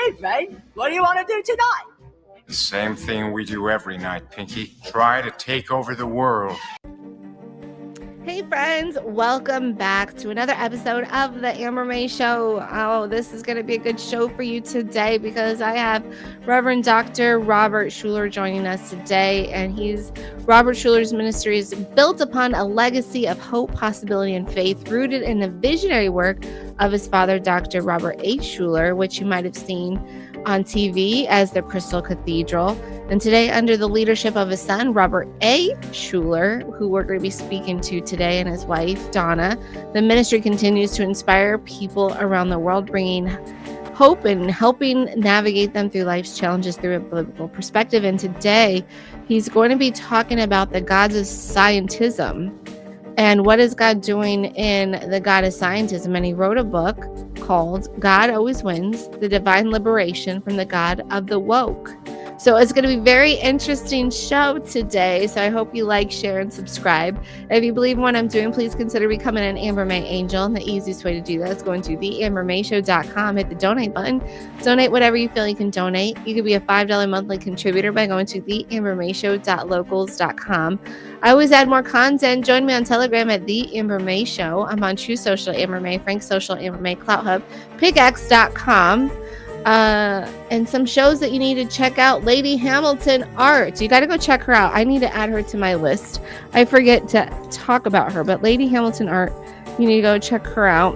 Hey, friend, what do you want to do tonight? The same thing we do every night, Pinky. Try to take over the world. Hey friends, welcome back to another episode of the Amber May Show. Oh, this is going to be a good show for you today because I have Reverend Dr. Robert Schuller joining us today, and Robert Schuller's Ministries is built upon a legacy of hope, possibility, and faith rooted in the visionary work of his father, Dr. Robert H. Schuller, which you might have seen on TV as the Crystal Cathedral. And today, under the leadership of his son, Robert A. Schuller, who we're going to be speaking to today, and his wife, Donna, the ministry continues to inspire people around the world, bringing hope and helping navigate them through life's challenges through a biblical perspective. And today, he's going to be talking about the gods of Scientism and what is God doing in the God of Scientism. And he wrote a book called God Always Wins, The Divine Liberation from the God of the Woke. So it's going to be a very interesting show today. So I hope you like, share, and subscribe. If you believe in what I'm doing, please consider becoming an Amber May Angel. And the easiest way to do that is going to theambermayshow.com. Hit the donate button. Donate whatever you feel you can donate. You could be a $5 monthly contributor by going to theambermayshow.locals.com. I always add more content. Join me on Telegram at The Amber May Show. I'm on True Social, Amber May, Frank Social, Amber May, Clout Hub, pickaxe.com. And some shows that you need to check out. Lady Hamilton Art. You got to go check her out. I need to add her to my list. I forget to talk about her, but Lady Hamilton Art, you need to go check her out.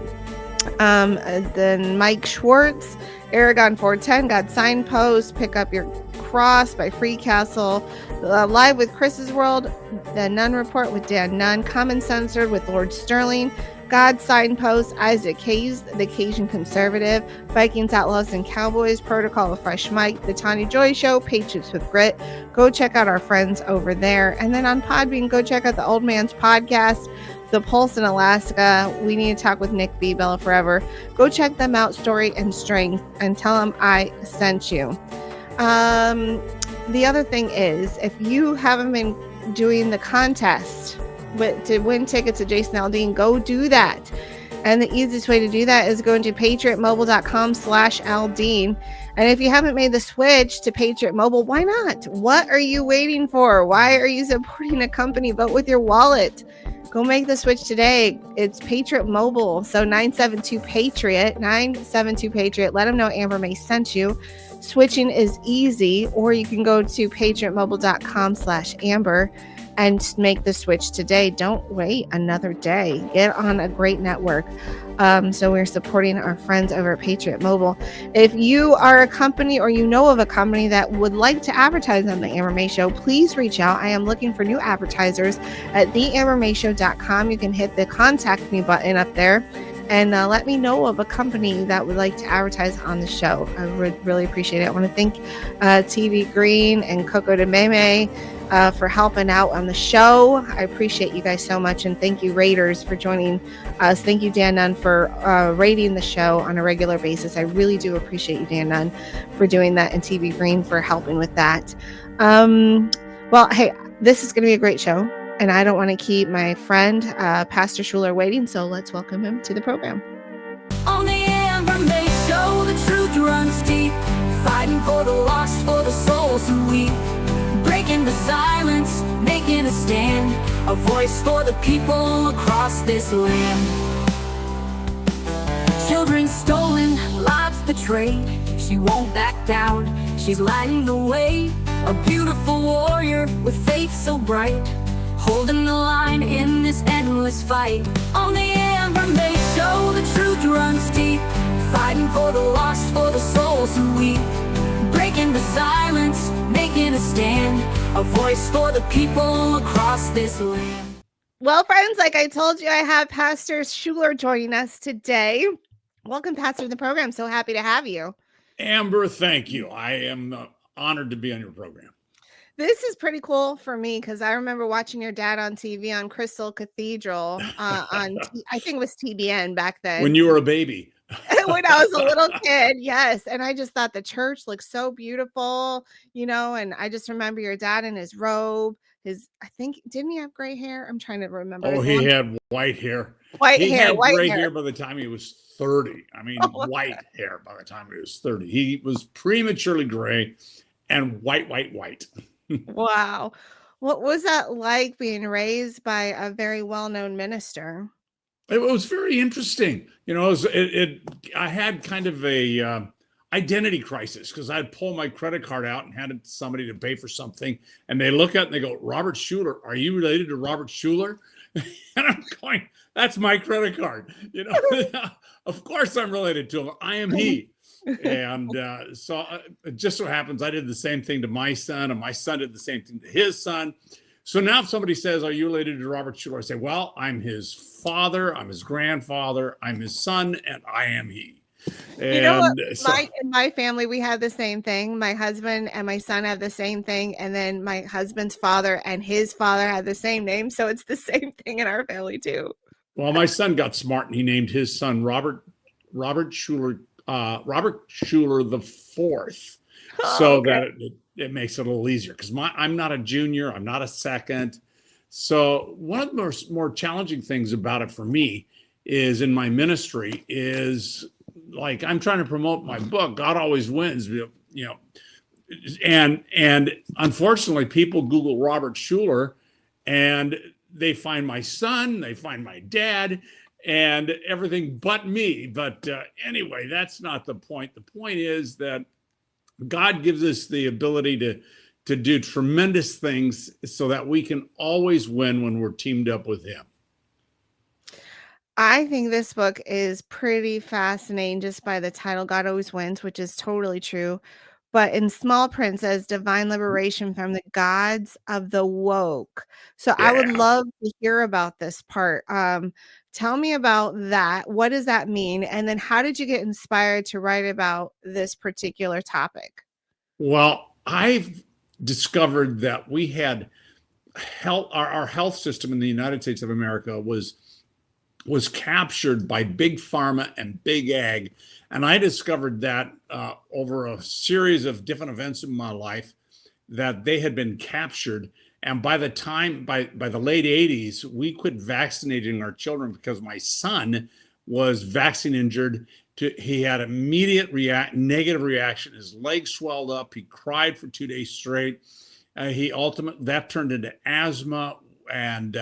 Then Mike Schwartz, Aragon 410, got Signpost, Pick Up Your Cross by Free Castle, Live with Chris's World, The Nun Report with Dan Nunn, Common Censored with Lord Sterling, God Signpost, Isaac Hayes, The Cajun Conservative, Vikings, Outlaws, and Cowboys, Protocol of Fresh Mike, The Tanya Joy Show, Patriots with Grit. Go check out our friends over there. And then on Podbean, go check out the Old Man's Podcast, The Pulse in Alaska, We Need to Talk with Nick B. Bella Forever. Go check them out, Story and Strength, and tell them I sent you. The other thing is, if you haven't been doing the contest to win tickets to Jason Aldean, go do that. And the easiest way to do that is going to patriotmobile.com/Aldean. And if you haven't made the switch to Patriot Mobile, why not? What are you waiting for? Why are you supporting a company? Vote with your wallet. Go make the switch today. It's Patriot Mobile. So 972-PATRIOT, 972-PATRIOT. Let them know Amber May sent you. Switching is easy, or you can go to patriotmobile.com/Amber and make the switch today. Don't wait another day. Get on a great network. So we're supporting our friends over at Patriot Mobile. If you are a company or you know of a company that would like to advertise on the Amber May Show, please reach out. I am looking for new advertisers at theambermayshow.com. You can hit the contact me button up there and let me know of a company that would like to advertise on the show. I would really appreciate it. I want to thank TV Green and Coco de Meme for helping out on the show. I appreciate you guys so much. And thank you, Raiders, for joining us. Thank you, Dan Nunn, for rating the show on a regular basis. I really do appreciate you, Dan Nunn, for doing that, and TV Green for helping with that. Well, hey, this is going to be a great show, and I don't want to keep my friend, Pastor Schuller, waiting, so let's welcome him to the program. On the Amber May Show, the truth runs deep, fighting for the lost, for the souls who weep. Breaking the silence, making a stand, a voice for the people across this land. Children stolen, lives betrayed, she won't back down, she's lighting the way. A beautiful warrior with faith so bright, holding the line in this endless fight. On the Amber May Show, the truth runs deep, fighting for the lost, for the souls who weep. Breaking the silence, making a stand, a voice for the people across this land. Well, friends, like I told you, I have Pastor Schuller joining us today. Welcome, Pastor, to the program. So happy to have you. Amber, thank you. I am honored to be on your program. This is pretty cool for me because I remember watching your dad on TV on Crystal Cathedral I think it was TBN back then. When you were a baby. When I was a little kid, yes. And I just thought the church looked so beautiful, and I just remember your dad in his robe, I think, didn't he have gray hair? I'm trying to remember. Oh, His he long had white hair. white He hair, had white gray hair. hair by the time he was 30. I mean, Oh, white hair by the time he was 30. He was prematurely gray and white. wow. What was that like being raised by a very well-known minister? It was very interesting. You know, I had kind of a identity crisis because I'd pull my credit card out and hand it to somebody to pay for something. And they look at it and they go, Robert Schuller, are you related to Robert Schuller? And I'm going, that's my credit card. You know, of course I'm related to him. I am he. And so it just so happens I did the same thing to my son, and my son did the same thing to his son. So now if somebody says, are you related to Robert Schuller? I say, well, I'm his father, I'm his grandfather, I'm his son, and I am he. And you know what? so, In my family, we have the same thing. My husband and my son have the same thing. And then my husband's father and his father had the same name. So it's the same thing in our family too. well, my son got smart and he named his son Robert Schuller, the fourth, so Okay. that it makes it a little easier because I'm not a junior, I'm not a second. So one of the more challenging things about it for me is in my ministry is like I'm trying to promote my book, God Always Wins, you know, and unfortunately people Google Robert Schuller and they find my son, they find my dad, and everything but me. But anyway, that's not the point. The point is that God gives us the ability to do tremendous things so that we can always win when we're teamed up with him. I think this book is pretty fascinating just by the title, God Always Wins, which is totally true. But in small print says divine liberation from the gods of the woke. So I would Yeah. love to hear about this part. Tell me about that. What does that mean? And then how did you get inspired to write about this particular topic? Well, I've discovered that we had our health system in the United States of America was captured by big pharma and big ag. And I discovered that over a series of different events in my life that they had been captured. And by the late 80s, we quit vaccinating our children because my son was vaccine injured. He had immediate negative reaction. His legs swelled up. He cried for 2 days straight. That turned into asthma. And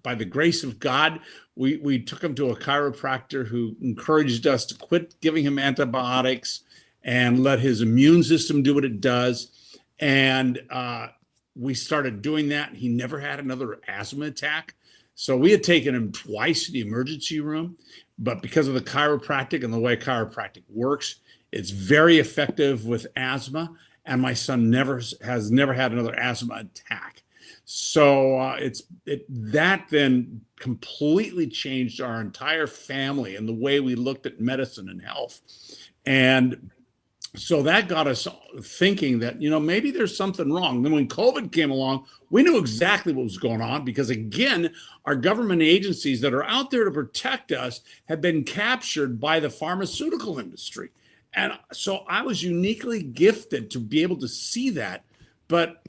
by the grace of God, we took him to a chiropractor who encouraged us to quit giving him antibiotics and let his immune system do what it does. And we started doing that. He never had another asthma attack. So we had taken him twice to the emergency room, but because of the chiropractic and the way chiropractic works, it's very effective with asthma. And my son has never had another asthma attack. So that then completely changed our entire family and the way we looked at medicine and health. And so that got us thinking that, maybe there's something wrong. Then when COVID came along, we knew exactly what was going on because, again, our government agencies that are out there to protect us had been captured by the pharmaceutical industry. And so I was uniquely gifted to be able to see that, but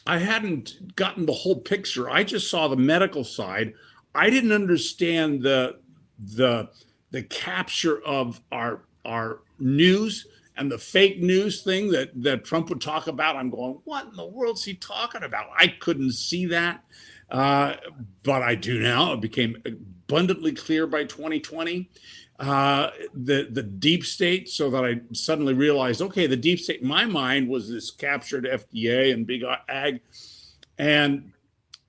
I hadn't gotten the whole picture. I just saw the medical side. I didn't understand the capture of our news and the fake news thing that Trump would talk about. I'm going, what in the world is he talking about? I couldn't see that, but I do now. It became abundantly clear by 2020. The deep state, so that I suddenly realized, okay, the deep state in my mind was this captured FDA and big ag, and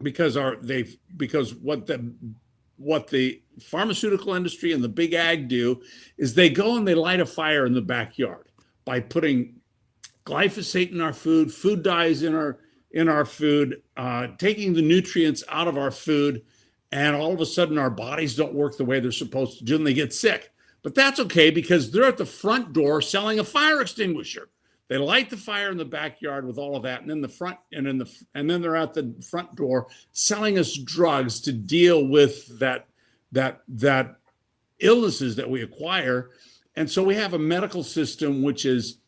because what the pharmaceutical industry and the big ag do is they go and they light a fire in the backyard by putting glyphosate in our food dyes in our food, taking the nutrients out of our food. And all of a sudden, our bodies don't work the way they're supposed to do, and they get sick. But that's okay because they're at the front door selling a fire extinguisher. They light the fire in the backyard with all of that, and then and then they're at the front door selling us drugs to deal with that illnesses that we acquire. And so we have a medical system which is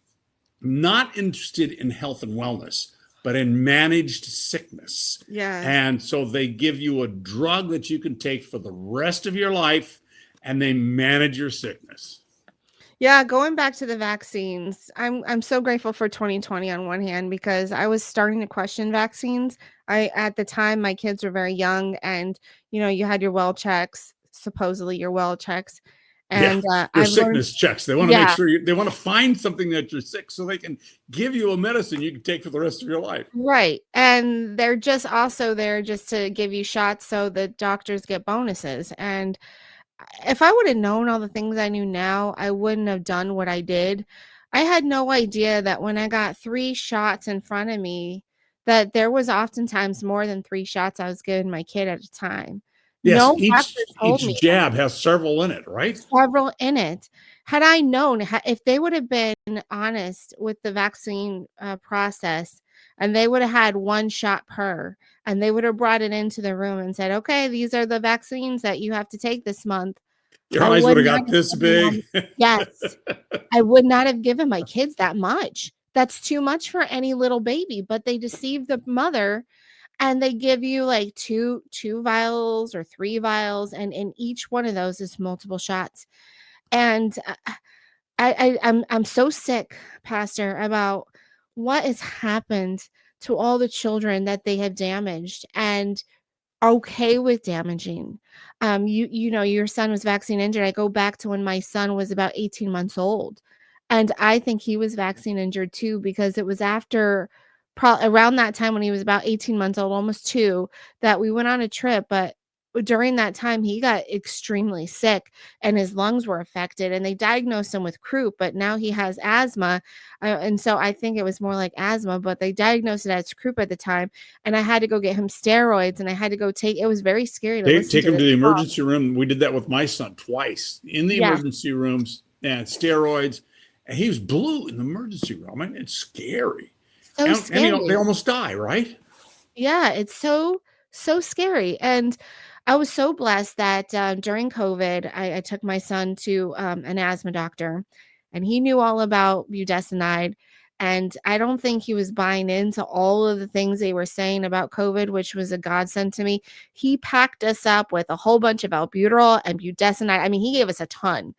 not interested in health and wellness. but in managed sickness. Yeah. And so they give you a drug that you can take for the rest of your life, and they manage your sickness. Yeah, going back to the vaccines, I'm so grateful for 2020 on one hand, because I was starting to question vaccines. At the time, my kids were very young, and you had your well checks, supposedly your well checks, and Your I've learned, sickness checks. They want to make yeah, sure they want to find something that you're sick so they can give you a medicine you can take for the rest of your life. right, and they're just also there just to give you shots so the doctors get bonuses. And if I would have known all the things I knew now, I wouldn't have done what I did. I had no idea that when I got 3 shots in front of me, that there was oftentimes more than 3 shots I was giving my kid at a time. Yes, No doctor told me each jab has several in it, right? several in it. Had I known, if they would have been honest with the vaccine process, and they would have had 1 shot per, and they would have brought it into the room and said, okay, these are the vaccines that you have to take this month. Your I eyes would would have not got this big. yes, I would not have given my kids that much. That's too much for any little baby, but they deceive the mother, and they give you like two vials or 3 vials, and in each one of those is multiple shots. And I'm so sick, Pastor, about what has happened to all the children that they have damaged and okay with damaging. Your son was vaccine injured. I go back to when my son was about 18 months old, and I think he was vaccine injured too, because it was after around that time when he was about 18 months old, almost 2, that we went on a trip. But during that time, he got extremely sick and his lungs were affected, and they diagnosed him with croup, but now he has asthma. And so I think it was more like asthma, but they diagnosed it as croup at the time. And I had to go get him steroids, and I had to go it was very scary to They listen take to him to this the talk. emergency room. We did that with my son twice in the Yeah. emergency rooms, and steroids. And he was blue in the emergency room. I mean, it's scary. So And scary. they almost die, right? Yeah, it's so scary. And I was so blessed that during COVID, I took my son to an asthma doctor, and he knew all about budesonide. And I don't think he was buying into all of the things they were saying about COVID, which was a godsend to me. He packed us up with a whole bunch of albuterol and budesonide. I mean, he gave us a ton.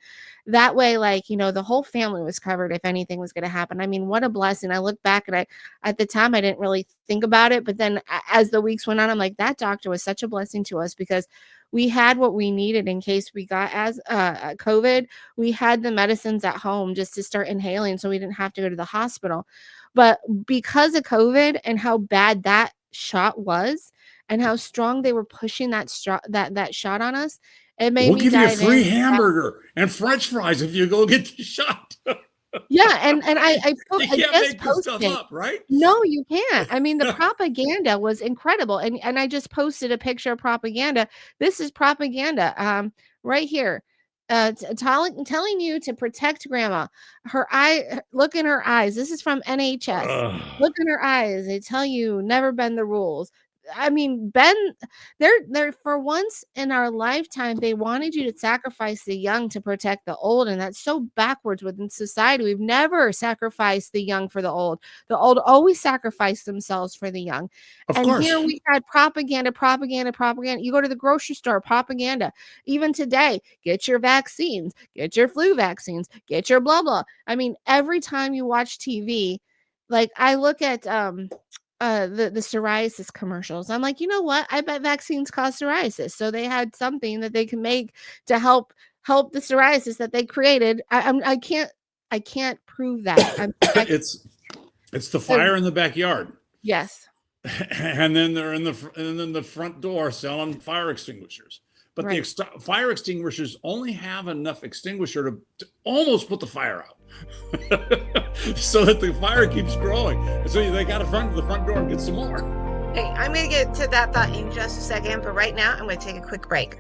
That way, the whole family was covered if anything was going to happen. I mean, what a blessing. I look back, and at the time, I didn't really think about it. But then as the weeks went on, I'm like, that doctor was such a blessing to us, because we had what we needed in case we got COVID. We had the medicines at home just to start inhaling, so we didn't have to go to the hospital. But because of COVID and how bad that shot was, and how strong they were pushing that shot on us, it made We'll me give you a dive free in. hamburger and French fries if you go get the shot. Yeah, and I You can't just make this stuff posted. up, right? No, you can't. I mean, the propaganda was incredible, and I just posted a picture of propaganda. This is propaganda, right here, telling you to protect grandma. Look in her eyes. This is from NHS. Ugh. Look in her eyes. They tell you never bend the rules. I mean, they're for once in our lifetime, they wanted you to sacrifice the young to protect the old, and that's so backwards within society. We've never sacrificed the young for the old. The old always sacrifice themselves for the young. Of And course. here we had propaganda. You go to the grocery store, propaganda. Even today, get your vaccines, get your flu vaccines, get your blah blah. I mean, every time you watch TV, like I look at the psoriasis commercials. I'm like, you know what? I bet vaccines cause psoriasis. So they had something that they can make to help the psoriasis that they created. I can't prove that. It's the fire in the backyard. Yes. And then they're in the front door selling fire extinguishers. But Right. the fire extinguishers only have enough extinguisher to almost put the fire out. So that the fire keeps growing. So they got to run to the front door and get some more. Hey, I'm going to get to that thought in just a second, but right now I'm going to take a quick break.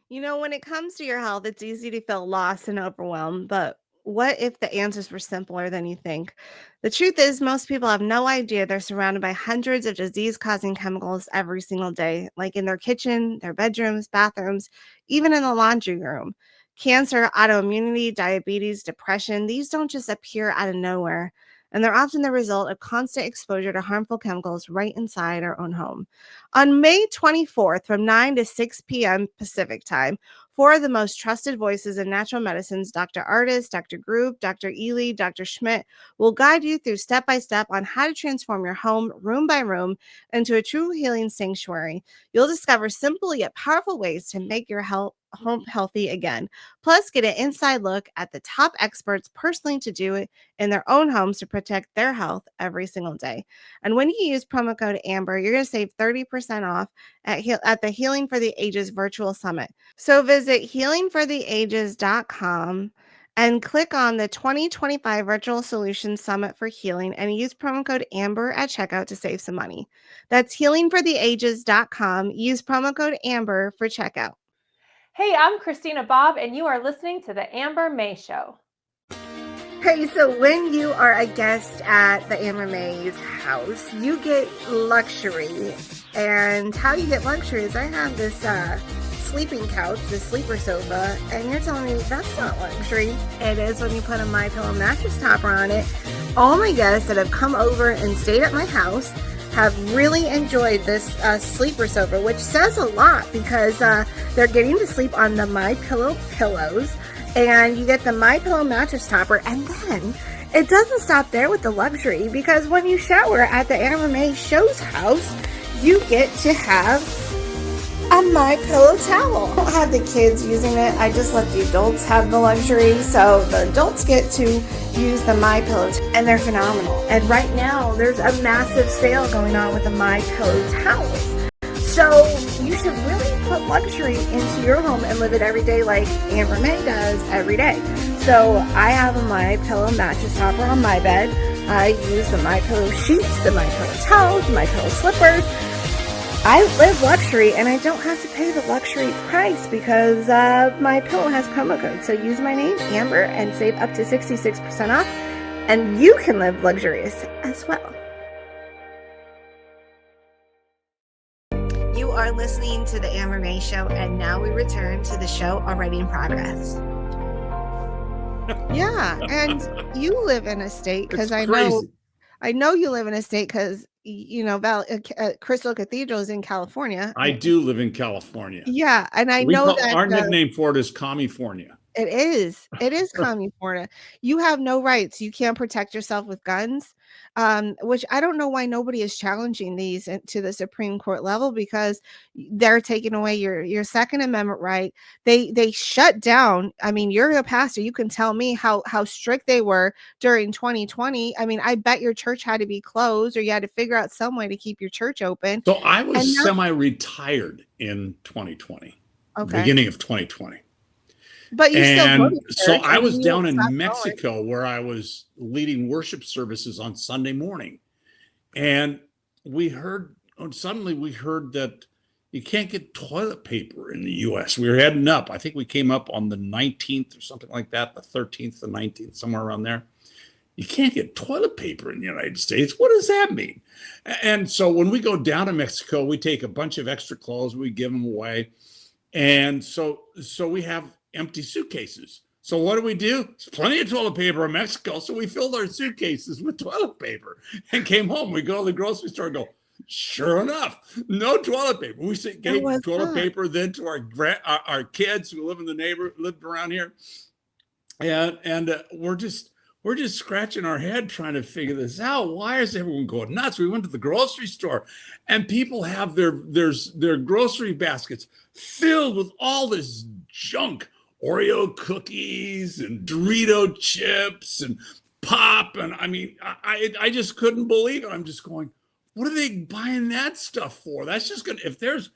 When it comes to your health, it's easy to feel lost and overwhelmed, but what if the answers were simpler than you think? The truth is, most people have no idea they're surrounded by hundreds of disease-causing chemicals every single day, like in their kitchen, their bedrooms, bathrooms, even in the laundry room. Cancer, autoimmunity, diabetes, depression, these don't just appear out of nowhere. and they're often the result of constant exposure to harmful chemicals right inside our own home. On May 24th, from 9 to 6 p.m. Pacific time, four of the most trusted voices in natural medicines, Dr. Artis, Dr. Group, Dr. Ely, Dr. Schmidt, will guide you through step-by-step on how to transform your home, room by room, into a true healing sanctuary. You'll discover simple yet powerful ways to make your home healthy again. Plus, get an inside look at the top experts personally to do it in their own homes to protect their health every single day. And when you use promo code AMBER, you're going to save 30% off at the Healing for the Ages virtual summit. So visit healingfortheages.com and click on the 2025 Virtual Solutions Summit for Healing and use promo code AMBER at checkout to save some money. That's healingfortheages.com. Use promo code AMBER for checkout. Hey, I'm Christina Bobb, and you are listening to The Amber May Show. Hey, so when you are a guest at the Amber May's house, you get luxury. And how you get luxury is I have this sleeping couch, this sleeper sofa, and you're telling me that's not luxury. It is when you put a MyPillow mattress topper on it. All my guests that have come over and stayed at my house have really enjoyed this sleeper sofa, which says a lot because they're getting to sleep on the MyPillow pillows, and you get the MyPillow mattress topper, and then it doesn't stop there with the luxury, because when you shower at the Amber May Show's house, you get to have a MyPillow towel. I don't have the kids using it. I just let the adults have the luxury. So the adults get to use the MyPillow, and they're phenomenal. And right now, there's a massive sale going on with the MyPillow towels. So you should really put luxury into your home and live it every day like Amber May does every day. So I have a MyPillow mattress topper on my bed. I use the MyPillow sheets, the MyPillow towels, the MyPillow slippers. I live luxury, and I don't have to pay the luxury price because MyPillow has promo code. So use my name, Amber, and save up to 66% off, and you can live luxurious as well. You are listening to the Amber May Show, and now we return to the show already in progress. Yeah, and you live in a state, because I know you live in a state because you know Crystal Cathedral is in California. I do live in California. Yeah, and I know that our nickname for it is California. It is California. You have no rights. You can't protect yourself with guns, which I don't know why nobody is challenging these to the Supreme Court level, because they're taking away your Second Amendment right. They shut down. I mean, you're a pastor. You can tell me how strict they were during 2020. I mean, I bet your church had to be closed, or you had to figure out some way to keep your church open. So I was semi-retired in 2020, beginning of 2020. But you still go to church. So I was down in Mexico where I was leading worship services on Sunday morning. And suddenly we heard that you can't get toilet paper in the US. We were heading up. I think we came up on the 19th or something like that, the 13th, the 19th, somewhere around there. You can't get toilet paper in the United States. What does that mean? And so when we go down to Mexico, we take a bunch of extra clothes, we give them away. And so we have empty suitcases. So what do? There's plenty of toilet paper in Mexico. So we filled our suitcases with toilet paper and came home. We go to the grocery store and go, sure enough, no toilet paper. We gave toilet paper then to our kids who lived around here. And we're just scratching our head trying to figure this out. Why is everyone going nuts? We went to the grocery store, and people have their grocery baskets filled with all this junk, Oreo cookies and Dorito chips and pop. And I mean, I just couldn't believe it. I'm just going, what are they buying that stuff for? That's just gonna, if there's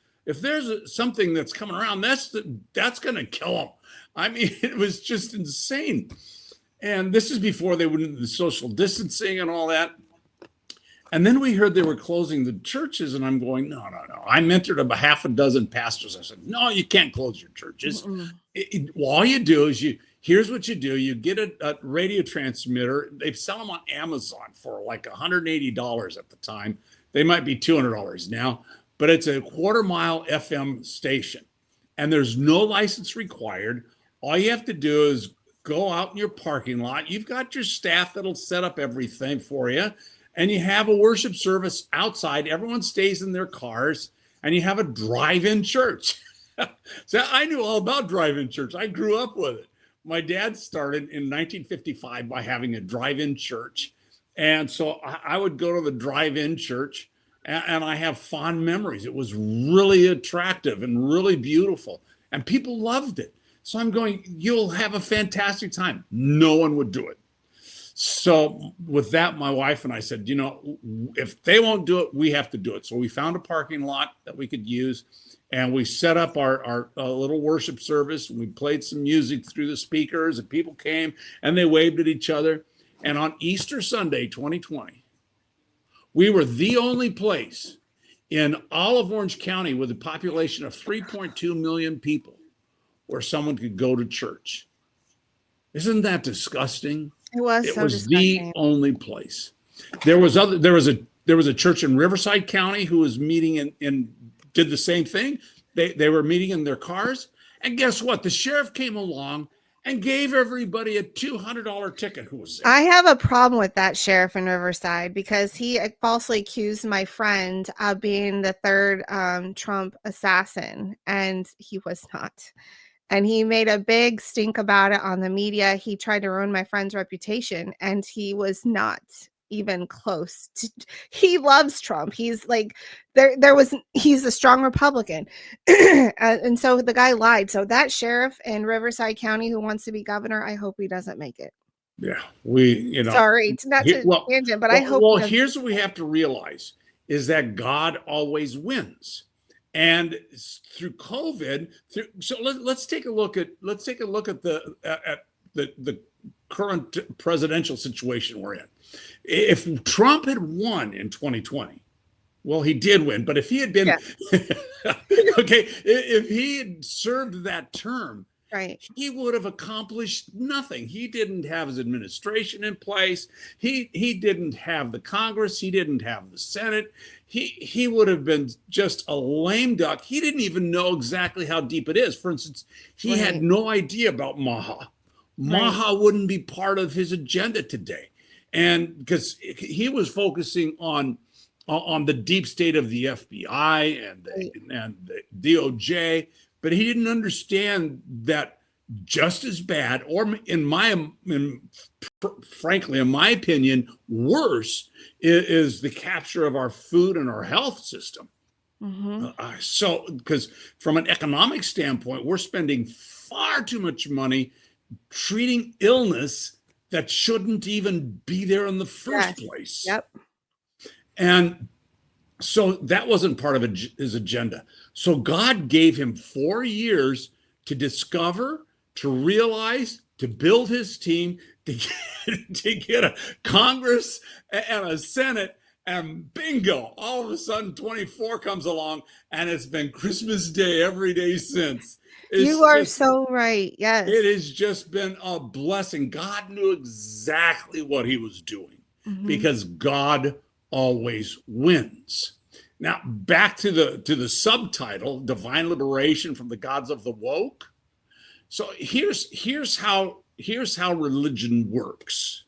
something that's coming around, that's gonna kill them. I mean, it was just insane. And this is before they went into the social distancing and all that. And then we heard they were closing the churches, and I'm going, no. I mentored about half a dozen pastors. I said, no, you can't close your churches. All you do is here's what you do. You get a radio transmitter. They sell them on Amazon for like $180 at the time. They might be $200 now, but it's a 1/4-mile FM station, and there's no license required. All you have to do is go out in your parking lot. You've got your staff that'll set up everything for you. And you have a worship service outside. Everyone stays in their cars, and you have a drive-in church. So I knew all about drive-in church. I grew up with it. My dad started in 1955 by having a drive-in church. And so I would go to the drive-in church, and I have fond memories. It was really attractive and really beautiful, and people loved it. So I'm going, you'll have a fantastic time. No one would do it. So with that, my wife and I said, if they won't do it, we have to do it. So we found a parking lot that we could use, and we set up our little worship service. We played some music through the speakers, and people came and they waved at each other. And on Easter Sunday, 2020, we were the only place in all of Orange County with a population of 3.2 million people where someone could go to church. Isn't that disgusting? It was the only place. There was a church in Riverside County who was meeting and did the same thing. They were meeting in their cars, and guess what? The sheriff came along and gave everybody a $200 ticket who was there. I have a problem with that sheriff in Riverside because he falsely accused my friend of being the third Trump assassin, and he was not. And he made a big stink about it on the media. He tried to ruin my friend's reputation, and he was not even close to. He loves Trump. He's like, he's a strong Republican. And so the guy lied. So that sheriff in Riverside County who wants to be governor, I hope he doesn't make it. Yeah, sorry, not to tangent, but I hope. Well, here's what we have to realize is that God always wins. And through COVID, so let's take a look at the current presidential situation we're in. If Trump had won in 2020, well, he did win, but if he had been okay, if he had served that term, right, he would have accomplished nothing. He didn't have his administration in place. He didn't have the Congress. He didn't have the Senate. He would have been just a lame duck. He didn't even know exactly how deep it is. For instance, he had no idea about Maha. Maha wouldn't be part of his agenda today. And because he was focusing on the deep state of the FBI and the DOJ, but he didn't understand that just as bad, or frankly, in my opinion, worse, is the capture of our food and our health system. Mm-hmm. So, because from an economic standpoint, we're spending far too much money treating illness that shouldn't even be there in the first place. Yep. And so that wasn't part of his agenda. So God gave him 4 years to discover, to realize, to build his team, to get a Congress and a Senate, and bingo, all of a sudden 24 comes along, and it's been Christmas Day every day since. You are so right. Yes. It has just been a blessing. God knew exactly what he was doing because God always wins. Now, back to the subtitle, Divine Liberation from the Gods of the Woke. So here's how religion works.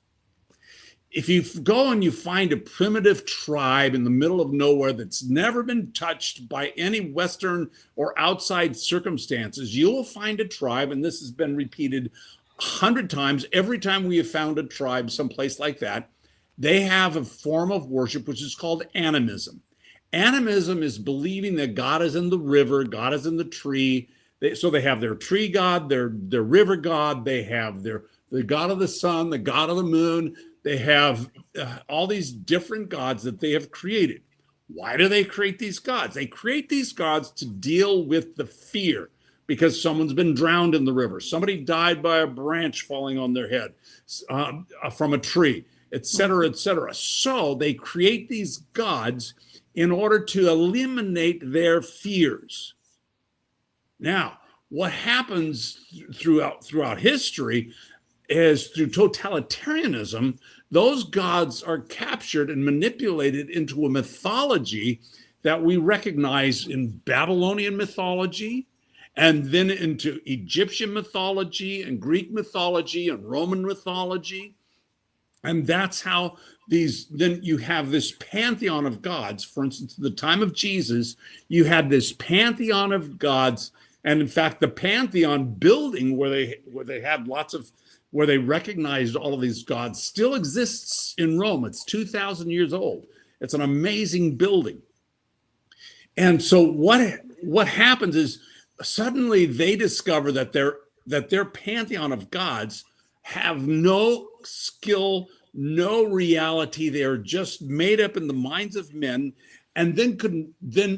If you go and you find a primitive tribe in the middle of nowhere that's never been touched by any Western or outside circumstances, you will find a tribe, and this has been repeated 100 times. Every time we have found a tribe someplace like that, they have a form of worship which is called animism. Animism is believing that God is in the river, God is in the tree. So they have their tree god, their river god, they have the god of the sun, the god of the moon. They have all these different gods that they have created. Why do they create these gods? They create these gods to deal with the fear because someone's been drowned in the river. Somebody died by a branch falling on their head from a tree, et cetera, et cetera. So they create these gods in order to eliminate their fears. Now, what happens throughout history is through totalitarianism, those gods are captured and manipulated into a mythology that we recognize in Babylonian mythology and then into Egyptian mythology and Greek mythology and Roman mythology. And that's how then you have this pantheon of gods. For instance, at the time of Jesus, you had this pantheon of gods. And in fact, the pantheon building where they had where they recognized all of these gods still exists in Rome. It's 2,000 years old. It's an amazing building. And so what happens is suddenly they discover that their pantheon of gods have no skill, no reality. They are just made up in the minds of men, and then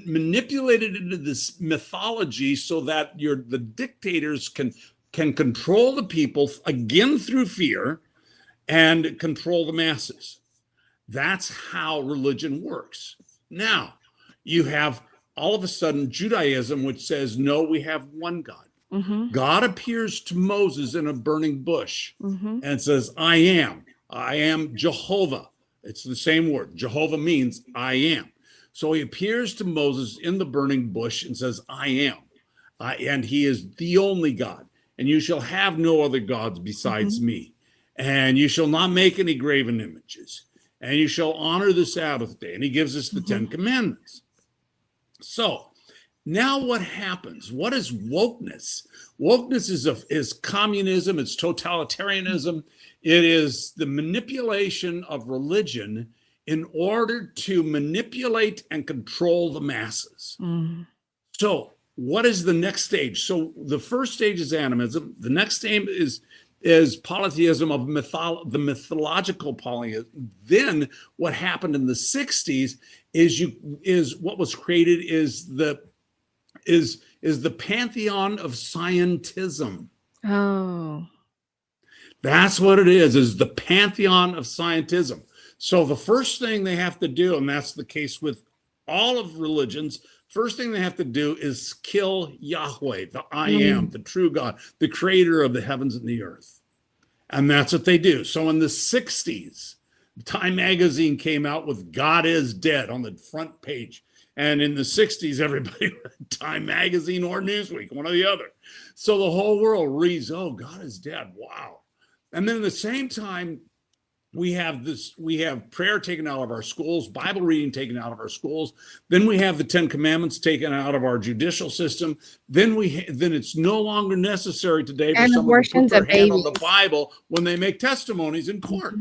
manipulated into this mythology so that the dictators can control the people, again through fear, and control the masses. That's how religion works. Now, you have all of a sudden Judaism, which says, no, we have one God. God appears to Moses in a burning bush and says, I am Jehovah. It's the same word. Jehovah means I am. So he appears to Moses in the burning bush and says, I am. And he is the only God. And you shall have no other gods besides me. And you shall not make any graven images. And you shall honor the Sabbath day. And he gives us the 10 Commandments. So now what happens? What is wokeness? Wokeness is communism. It's totalitarianism. It is the manipulation of religion in order to manipulate and control the masses. So what is the next stage? So the first stage is animism. The next stage is polytheism of the mythological polytheism. Then what happened in the 60s is what was created is the pantheon of scientism. Oh. That's what it is the pantheon of scientism. So the first thing they have to do, and that's the case with all of religions, first thing they have to do is kill Yahweh, the I am, the true God, the creator of the heavens and the earth. And that's what they do. So in the 60s, Time magazine came out with God is Dead on the front page. And in the 60s, everybody read Time magazine or Newsweek, one or the other. So the whole world reads, oh, God is dead. Wow. And then at the same time, we have prayer taken out of our schools, Bible reading taken out of our schools. Then we have the 10 Commandments taken out of our judicial system. Then it's no longer necessary today for someone to put their hand on the Bible when they make testimonies in court.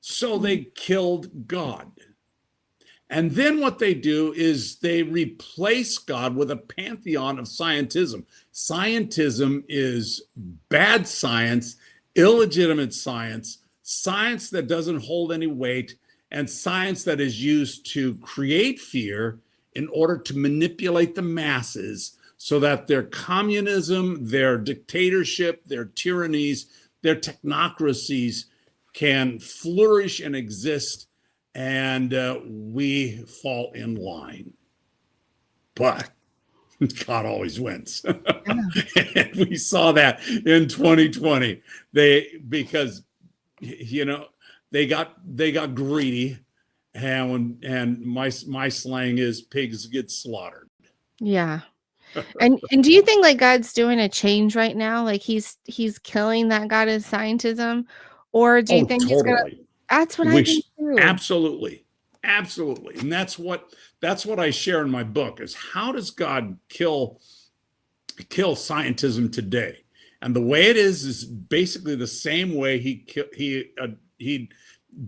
So they killed God. And then what they do is they replace God with a pantheon of scientism. Scientism is bad science, illegitimate science, science that doesn't hold any weight, and science that is used to create fear in order to manipulate the masses so that their communism, their dictatorship, their tyrannies, their technocracies can flourish and exist, and we fall in line. But God always wins. And we saw that in 2020. Because they got greedy, and my slang is pigs get slaughtered. Yeah. And do you think like God's doing a change right now? Like he's killing that God is scientism, or do you think he's gonna? That's what I think too. Absolutely. And that's what I share in my book is how does God kill scientism today? And the way it is basically the same way he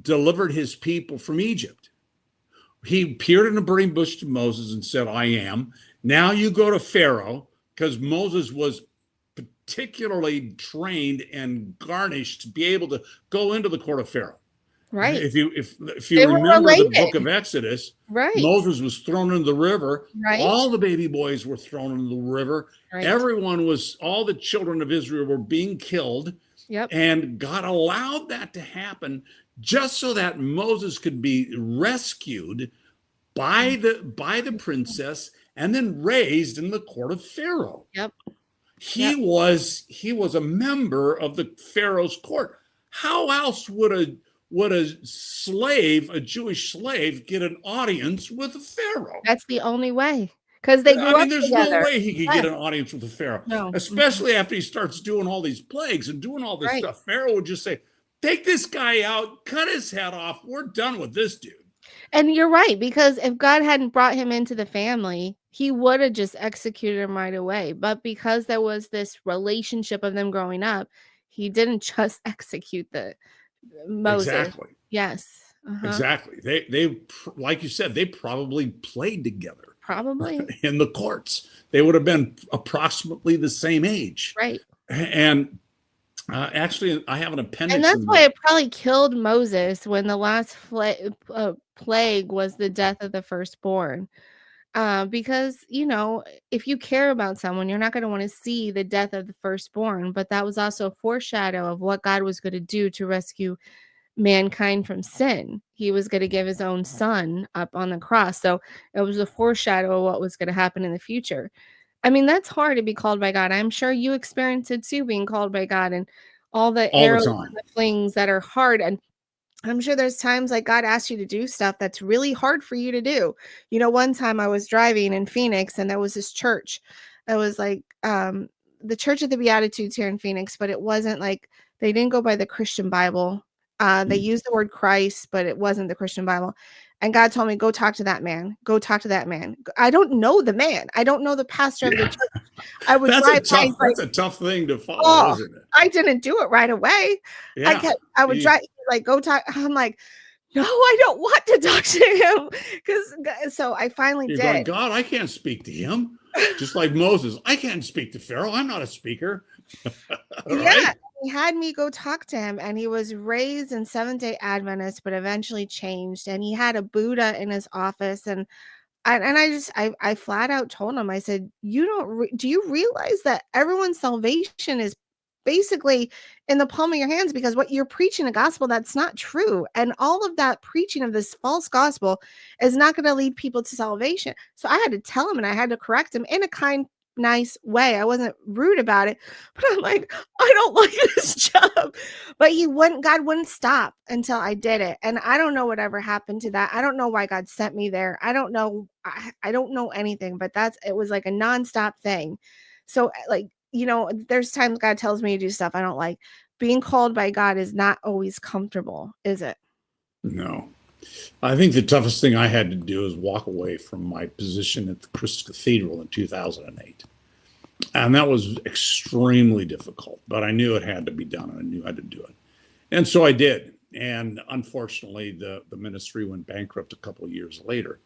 delivered his people from Egypt. He appeared in a burning bush to Moses and said, I am. Now you go to Pharaoh, because Moses was particularly trained and garnished to be able to go into the court of Pharaoh. Right. If you remember the book of Exodus, right. Moses was thrown into the river. Right. All the baby boys were thrown into the river. Right. All the children of Israel were being killed. Yep. And God allowed that to happen just so that Moses could be rescued by the princess and then raised in the court of Pharaoh. Yep. He was a member of the Pharaoh's court. How else would a Jewish slave, get an audience with a Pharaoh? That's the only way, because they I grew mean, up there's no together. way he could Yes. get an audience with the Pharaoh, No. especially after he starts doing all these plagues and doing all this Right. stuff. Pharaoh would just say, take this guy out, cut his head off. We're done with this dude. And you're right, because if God hadn't brought him into the family, he would have just executed him right away. But because there was this relationship of them growing up, he didn't just execute the Moses. Exactly. Yes. Exactly. They, like you said, they probably played together Probably. in the courts. They would have been approximately the same age. Right. And actually, I have an appendix. And that's in why the, it probably killed Moses when the last plague was the death of the firstborn. Because, if you care about someone, you're not going to want to see the death of the firstborn. But that was also a foreshadow of what God was going to do to rescue mankind from sin. He was going to give his own son up on the cross. So it was a foreshadow of what was going to happen in the future. I mean, that's hard to be called by God. I'm sure you experienced it too, being called by God, and all the all the arrows time. and the flings that are hard. And I'm sure there's times like God asks you to do stuff that's really hard for you to do. One time I was driving in Phoenix and there was this church. It was like the Church of the Beatitudes here in Phoenix, but it wasn't like, they didn't go by the Christian Bible. They used the word Christ, but it wasn't the Christian Bible. And God told me, go talk to that man. Go talk to that man. I don't know the man. I don't know the pastor of the church. I would That's drive a tough thing to follow, isn't it? I didn't do it right away. Yeah. I would drive, like, go talk. I'm like, no, I don't want to talk to him. So I finally You're did. going, God, I can't speak to him. Just like Moses, I can't speak to Pharaoh. I'm not a speaker. Yeah. He had me go talk to him, and he was raised in Seventh-day Adventist, but eventually changed. And he had a Buddha in his office. And I flat out told him, I said, do you realize that everyone's salvation is basically in the palm of your hands, because what you're preaching a gospel that's not true, and all of that preaching of this false gospel is not going to lead people to salvation. So I had to tell him, and I had to correct him in a kind, nice way. I wasn't rude about it, but I'm like, I don't like this job. But God wouldn't stop until I did it. And I don't know whatever happened to that. I don't know why God sent me there. I don't know. I don't know anything, but it was like a nonstop thing. So like, there's times God tells me to do stuff I don't like. Being called by God is not always comfortable, is it? No. I think the toughest thing I had to do is walk away from my position at the Christ Cathedral in 2008. And that was extremely difficult, but I knew it had to be done, and I knew I had to do it. And so I did. And unfortunately, the ministry went bankrupt a couple of years later.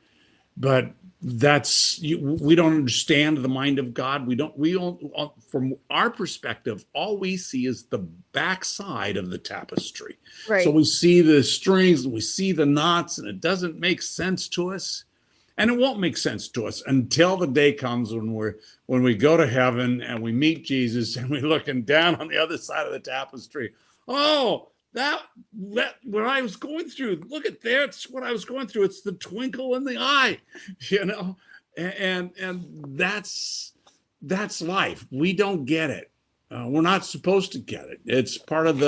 But we don't understand the mind of God. We don't, from our perspective, all we see is the backside of the tapestry. Right. So we see the strings and we see the knots, and it doesn't make sense to us. And it won't make sense to us until the day comes when we go to heaven and we meet Jesus and we're looking down on the other side of the tapestry. Oh, that what I was going through, look at that's what I was going through. It's the twinkle in the eye, and that's life. We don't get it. We're not supposed to get it. It's part of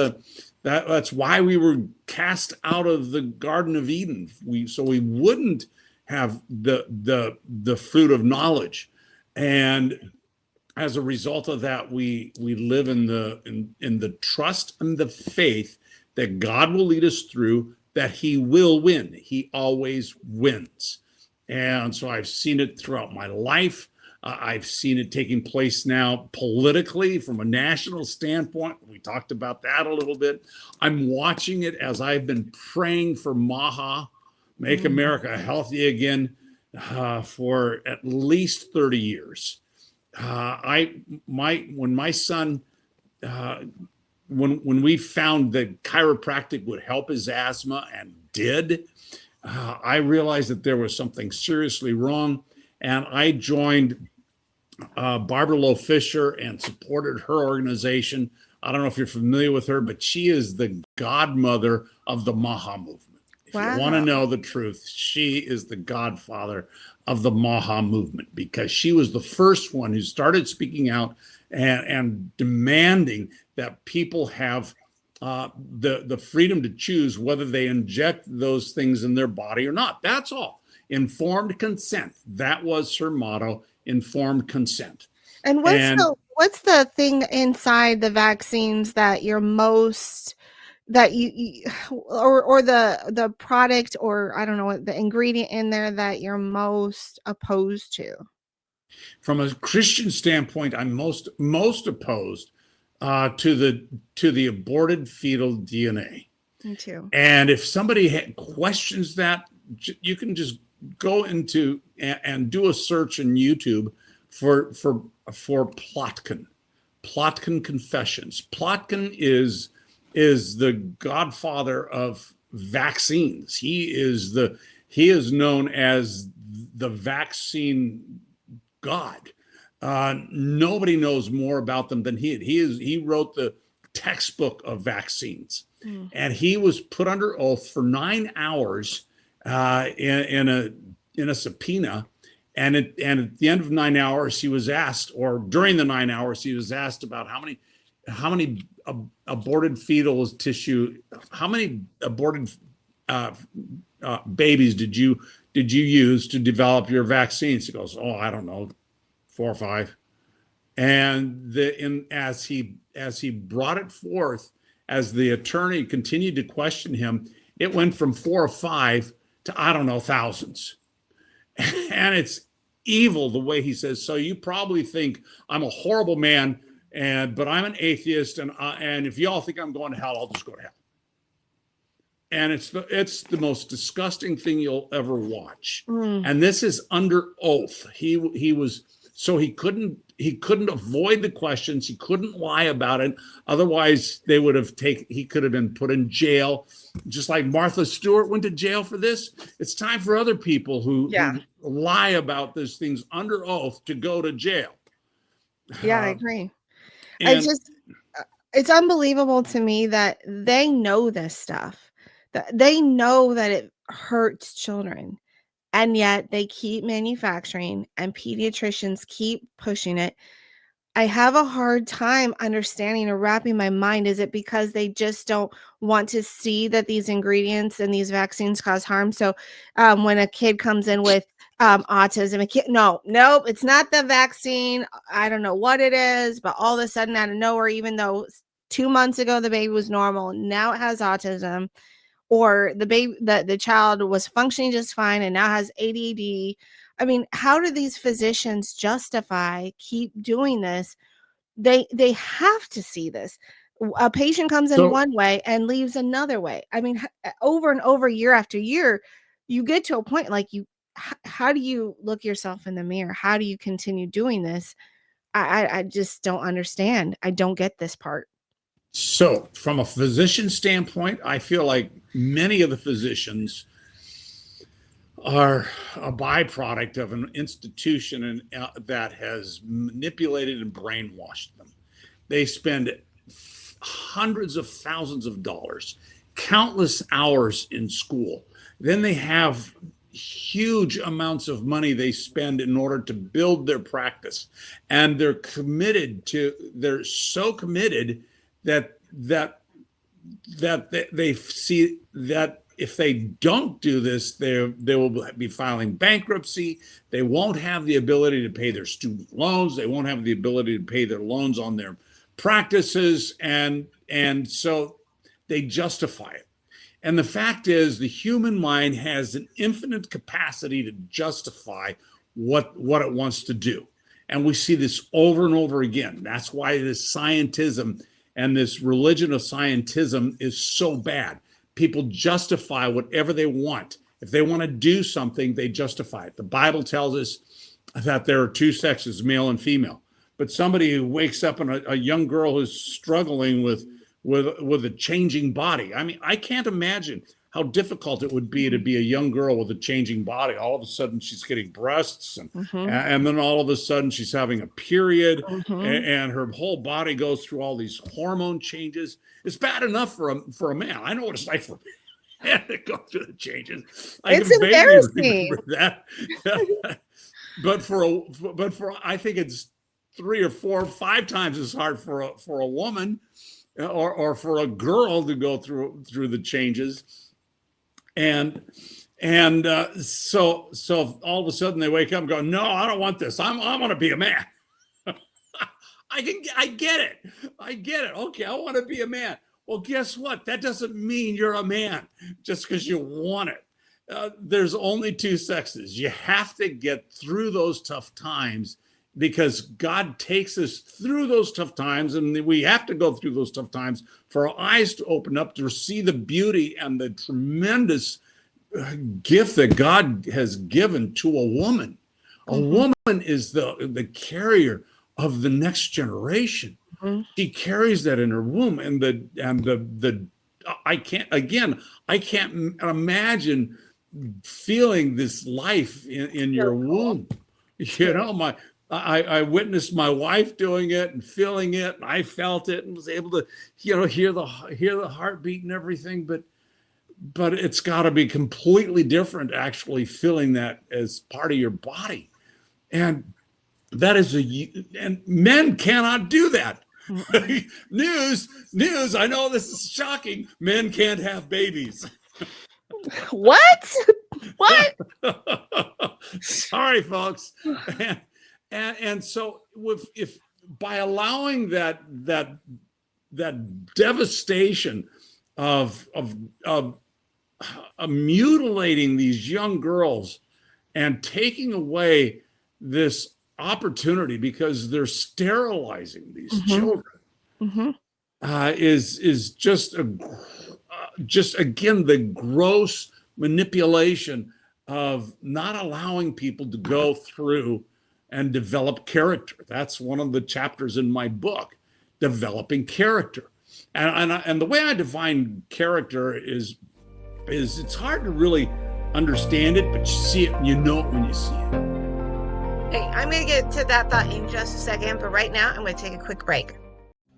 that's why we were cast out of the Garden of Eden. So we wouldn't have the fruit of knowledge, and as a result of that, we live in the trust and the faith that God will lead us through, that he will win. He always wins. And so I've seen it throughout my life. I've seen it taking place now politically from a national standpoint. We talked about that a little bit. I'm watching it as I've been praying for MAHA, Make America Healthy Again, for at least 30 years. When my son, when we found that chiropractic would help his asthma, and did, I realized that there was something seriously wrong, and I joined Barbara Lowe Fisher and supported her organization. I don't know if you're familiar with her, but she is the godmother of the MAHA movement. If you want to know the truth, she is the godfather of the MAHA movement, because she was the first one who started speaking out and demanding that people have the freedom to choose whether they inject those things in their body or not. That's all. Informed consent. That was her motto, informed consent. And what's the thing inside the vaccines that you're most that you or the product, or I don't know what the ingredient in there that you're most opposed to? From a Christian standpoint, I'm most opposed to the aborted fetal DNA. Me too. And if somebody questions that, you can just go into and do a search in YouTube for Plotkin Confessions. Plotkin is the godfather of vaccines. He is known as the vaccine god. Nobody knows more about them than he. He wrote the textbook of vaccines, and he was put under oath for 9 hours in a subpoena. And at the end of 9 hours, he was asked, or during the 9 hours, he was asked about how many aborted fetal tissue, how many aborted babies did you use to develop your vaccines? He goes, oh, I don't know, 4 or 5. And as he brought it forth, as the attorney continued to question him, it went from 4 or 5 to, I don't know, thousands. And it's evil the way he says, so you probably think I'm a horrible man, but I'm an atheist, and if y'all think I'm going to hell, I'll just go to hell. And it's the most disgusting thing you'll ever watch. And this is under oath. He couldn't avoid the questions. He couldn't lie about it. Otherwise, he could have been put in jail, just like Martha Stewart went to jail for this. It's time for other people who lie about these things under oath to go to jail. Yeah, I agree. It's unbelievable to me that they know this stuff, that they know that it hurts children, and yet they keep manufacturing and pediatricians keep pushing it. I have a hard time understanding or wrapping my mind. Is it because they just don't want to see that these ingredients and these vaccines cause harm? So when a kid comes in with autism, nope, it's not the vaccine. I don't know what it is, but all of a sudden out of nowhere, even though 2 months ago the baby was normal, now it has autism, or the child was functioning just fine and now has ADD. I mean, how do these physicians keep doing this? They have to see this. A patient comes in one way and leaves another way. I mean, over and over, year after year, you get to a point like how do you look yourself in the mirror? How do you continue doing this? I just don't understand. I don't get this part. So from a physician standpoint, I feel like many of the physicians are a byproduct of an institution that has manipulated and brainwashed them. They spend hundreds of thousands of dollars, countless hours in school. Then they have huge amounts of money they spend in order to build their practice. And they're so committed that they see that if they don't do this, they will be filing bankruptcy. They won't have the ability to pay their student loans. They won't have the ability to pay their loans on their practices. And so they justify it. And the fact is, the human mind has an infinite capacity to justify what it wants to do. And we see this over and over again. That's why this scientism and this religion of scientism is so bad. People justify whatever they want. If they want to do something, they justify it. The Bible tells us that there are 2 sexes, male and female. But somebody who wakes up and a young girl who's struggling with a changing body. I mean, I can't imagine how difficult it would be to be a young girl with a changing body. All of a sudden she's getting breasts and then all of a sudden she's having a period and her whole body goes through all these hormone changes. It's bad enough for a man. I know what it's like for a man to go through the changes. It's embarrassing. That. but for I think it's 3 or 4 or 5 times as hard for a woman or for a girl to go through the changes. And And so all of a sudden they wake up and go, no, I don't want this. I want to be a man. I get it. I get it. Okay, I want to be a man. Well, guess what? That doesn't mean you're a man just because you want it. There's only two sexes. You have to get through those tough times because God takes us through those tough times, and we have to go through those tough times for our eyes to open up to see the beauty and the tremendous gift that God has given to a woman. A woman is the carrier of the next generation. She carries that in her womb, and I can't imagine feeling this life in your womb. You know, I witnessed my wife doing it and feeling it, and I felt it and was able to, hear the heartbeat and everything. But it's got to be completely different actually feeling that as part of your body, and that is and men cannot do that. News. I know this is shocking. Men can't have babies. What? Sorry, folks. And so if by allowing that devastation of mutilating these young girls and taking away this opportunity because they're sterilizing these children is just again the gross manipulation of not allowing people to go through and develop character. That's one of the chapters in my book, developing character. And the way I define character is it's hard to really understand it, but you see it and you know it when you see it. Hey, I'm going to get to that thought in just a second, but right now I'm going to take a quick break.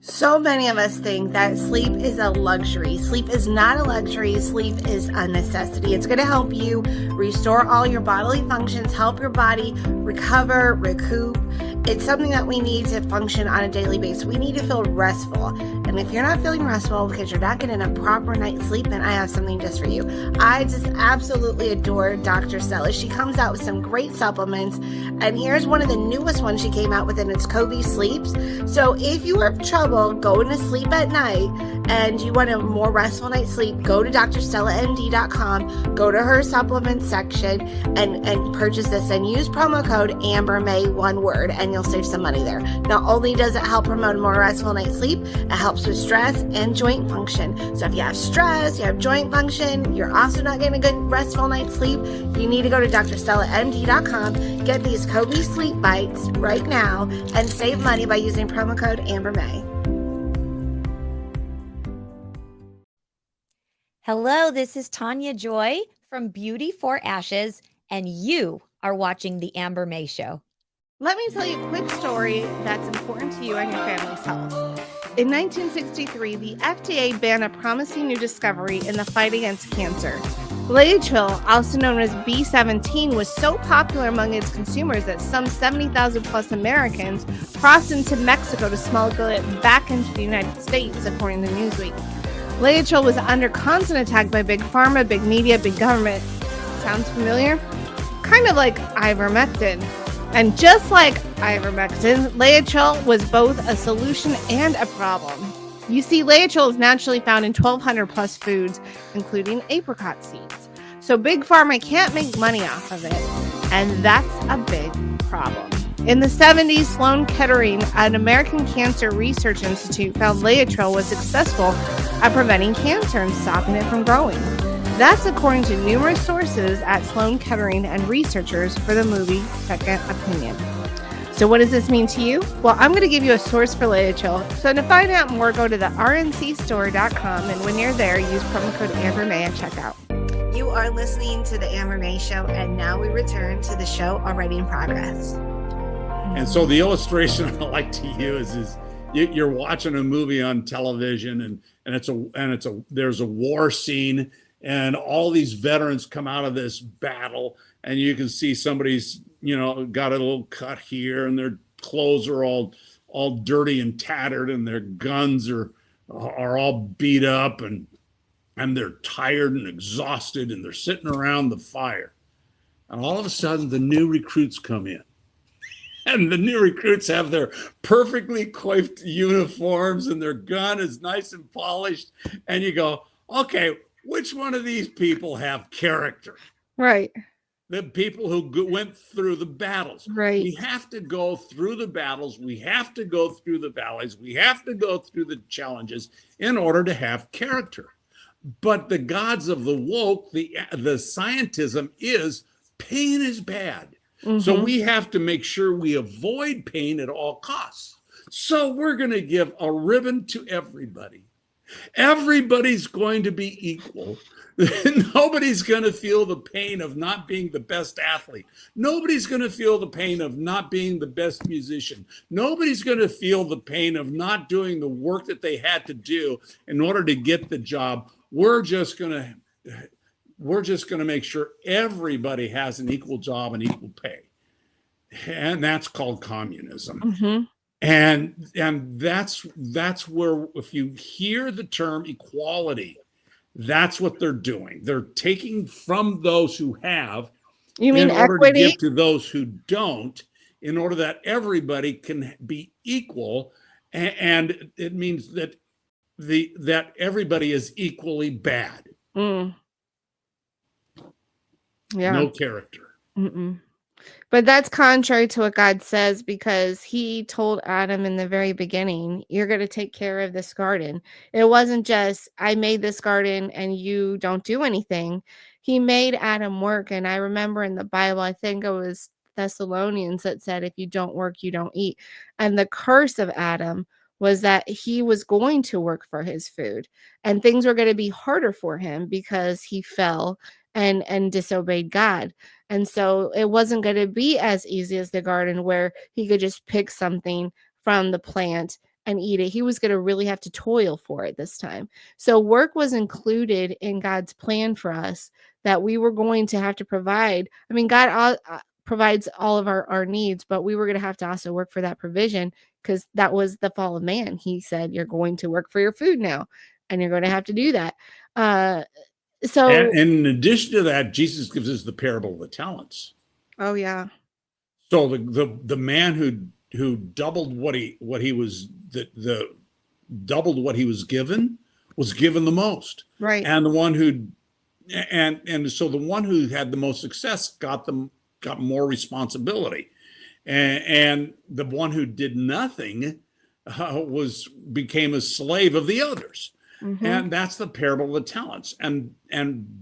So many of us think that sleep is a luxury. Sleep is not a luxury. Sleep is a necessity. It's going to help you restore all your bodily functions, help your body recover, recoup. It's something that we need to function on a daily basis. We need to feel restful. And if you're not feeling restful because you're not getting a proper night's sleep, then I have something just for you. I just absolutely adore Dr. Stella. She comes out with some great supplements. And here's one of the newest ones she came out with, and it's Kobe Sleeps. So if you have trouble going to sleep at night and you want a more restful night's sleep, go to drstellamd.com, go to her supplements section and purchase this and use promo code AmberMay, one word, and you'll save some money there. Not only does it help promote a more restful night's sleep, it helps with stress and joint function. So if you have stress, you have joint function, you're also not getting a good restful night's sleep, you need to go to drstellamd.com, get these Kobe Sleep Bites right now, and save money by using promo code AmberMay. Hello, this is Tanya Joy from Beauty for Ashes, and you are watching The Amber May Show. Let me tell you a quick story that's important to you and your family's health. In 1963, the FDA banned a promising new discovery in the fight against cancer. Laetrile, also known as B17, was so popular among its consumers that some 70,000 plus Americans crossed into Mexico to smuggle it back into the United States, according to Newsweek. Laetrile was under constant attack by big pharma, big media, big government. Sounds familiar? Kind of like ivermectin. And just like ivermectin, Laetrile was both a solution and a problem. You see, Laetrile is naturally found in 1,200 plus foods, including apricot seeds. So big pharma can't make money off of it, and that's a big problem. In the 70s, Sloan Kettering, an American Cancer Research Institute, found Laetrile was successful at preventing cancer and stopping it from growing. That's according to numerous sources at Sloan Kettering and researchers for the movie Second Opinion. So what does this mean to you? Well, I'm going to give you a source for Laetrile. So to find out more, go to the rncstore.com, and when you're there, use promo code AmberMay at checkout. You are listening to the Amber May Show, and now we return to the show already in progress. And so the illustration I like to use is you're watching a movie on television, and there's a war scene, and all these veterans come out of this battle, and you can see somebody's got a little cut here, and their clothes are all dirty and tattered, and their guns are all beat up, and and they're tired and exhausted, and they're sitting around the fire. And all of a sudden, the new recruits come in. And the new recruits have their perfectly coiffed uniforms, and their gun is nice and polished. And you go, okay, which one of these people have character? Right. The people who went through the battles. Right. We have to go through the battles. We have to go through the valleys. We have to go through the challenges in order to have character. But the gods of the woke, the scientism is pain is bad. Mm-hmm. So we have to make sure we avoid pain at all costs. So we're going to give a ribbon to everybody. Everybody's going to be equal. Nobody's going to feel the pain of not being the best athlete. Nobody's going to feel the pain of not being the best musician. Nobody's going to feel the pain of not doing the work that they had to do in order to get the job. We're just going to make sure everybody has an equal job and equal pay. And that's called communism. Mm-hmm. And that's where, if you hear the term equality, that's what they're doing. They're taking from those who have, you mean in order equity? to give to those who don't, in order that everybody can be equal. And it means that that everybody is equally bad. Mm. Yeah. No character. Mm-mm. But that's contrary to what God says, because he told Adam in the very beginning, you're going to take care of this garden. It wasn't just, I made this garden and you don't do anything. He made Adam work. And I remember in the Bible, I think it was Thessalonians that said, if you don't work, you don't eat. And the curse of Adam was that he was going to work for his food, and things were going to be harder for him because he fell and disobeyed God. And so it wasn't going to be as easy as the garden where he could just pick something from the plant and eat it. He was going to really have to toil for it this time. So work was included in God's plan for us, that we were going to have to provide. I mean, God provides all of our needs, but we were going to have to also work for that provision, because that was the fall of man. He said, you're going to work for your food now, and you're going to have to do that. So, and in addition to that, Jesus gives us the parable of the talents. Oh yeah. So the man who doubled what he was doubled what he was given the most. Right. And the one who so the one who had the most success got more responsibility, and the one who did nothing became a slave of the others. Mm-hmm. And that's the parable of the talents. And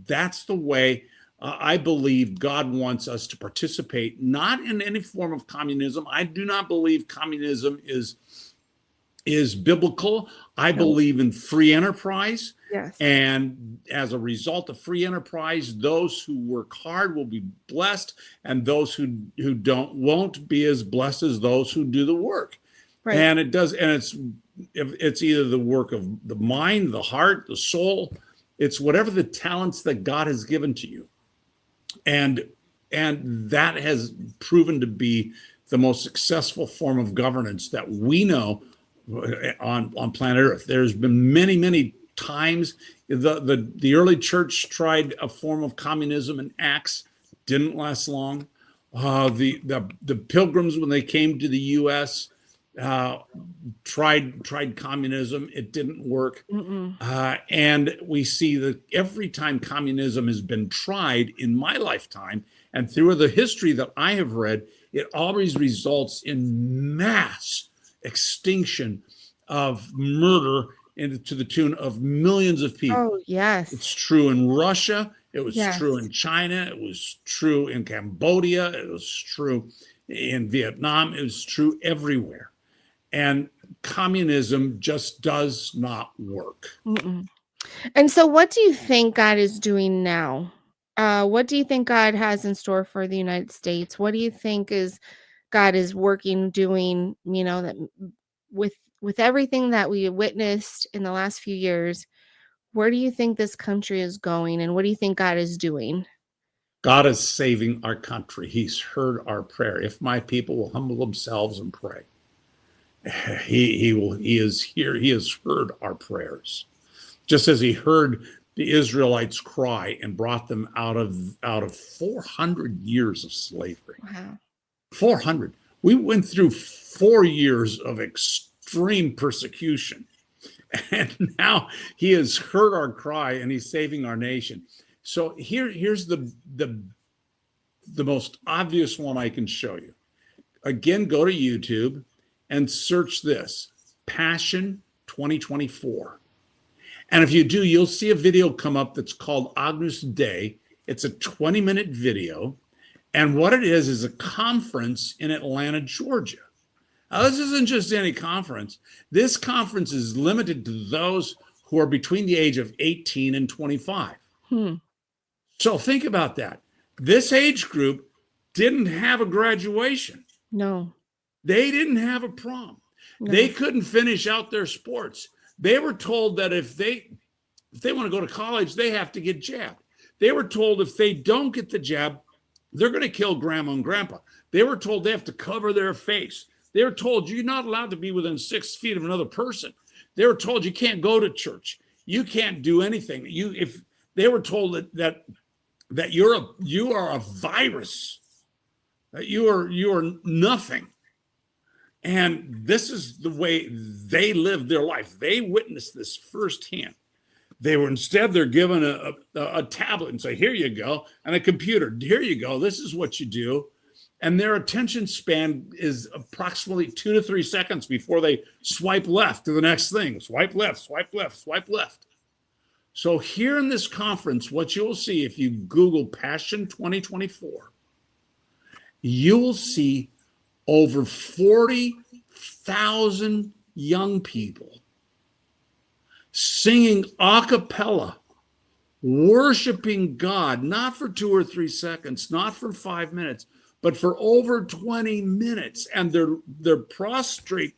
that's the way I believe God wants us to participate, not in any form of communism. I do not believe communism is biblical. I believe in free enterprise. Yes. And as a result of free enterprise, those who work hard will be blessed, and those who don't won't be as blessed as those who do the work. Right. And it's either the work of the mind, the heart, the soul. It's whatever the talents that God has given to you. And that has proven to be the most successful form of governance that we know on planet Earth. There's been many, many times the early church tried a form of communism in Acts, didn't last long. The pilgrims, when they came to the U.S., tried communism. It didn't work. And we see that every time communism has been tried in my lifetime and through the history that I have read, it always results in mass extinction of murder to the tune of millions of people. Oh, yes. It's true in Russia. It was true in China. It was true in Cambodia. It was true in Vietnam. It was true everywhere. And communism just does not work. Mm-mm. And so what do you think God is doing now? What do you think God has in store for the United States? What do you think God is working, doing, that with everything that we witnessed in the last few years? Where do you think this country is going, and what do you think God is doing? God is saving our country. He's heard our prayer. If my people will humble themselves and pray, he is here. He has heard our prayers, just as he heard the Israelites' cry and brought them out of 400 years of slavery. Wow. 400. We went through 4 years of extreme persecution. And now he has heard our cry and he's saving our nation. So here's the most obvious one I can show you. Again, go to YouTube and search this, Passion 2024. And if you do, you'll see a video come up that's called Agnus Dei. It's a 20-minute video. And what it is a conference in Atlanta, Georgia. Now, this isn't just any conference. This conference is limited to those who are between the age of 18 and 25. So think about that. This age group didn't have a graduation. No. They didn't have a prom. No. They couldn't finish out their sports. They were told that if they want to go to college, they have to get jabbed. They were told if they don't get the jab, they're going to kill grandma and grandpa. They were told they have to cover their face. They were told you're not allowed to be within 6 feet of another person. They were told you can't go to church. You can't do anything. If they were told that you are a virus, that you are nothing. And this is the way they lived their life. They witnessed this firsthand. They're given a tablet and say, here you go, and a computer, here you go, this is what you do. And their attention span is approximately 2 to 3 seconds before they swipe left to the next thing. Swipe left, swipe left, swipe left. So here in this conference, what you'll see if you Google Passion 2024, you will see over 40,000 young people singing a cappella, worshiping God, not for 2 or 3 seconds, not for 5 minutes, but for over 20 minutes. And they're prostrate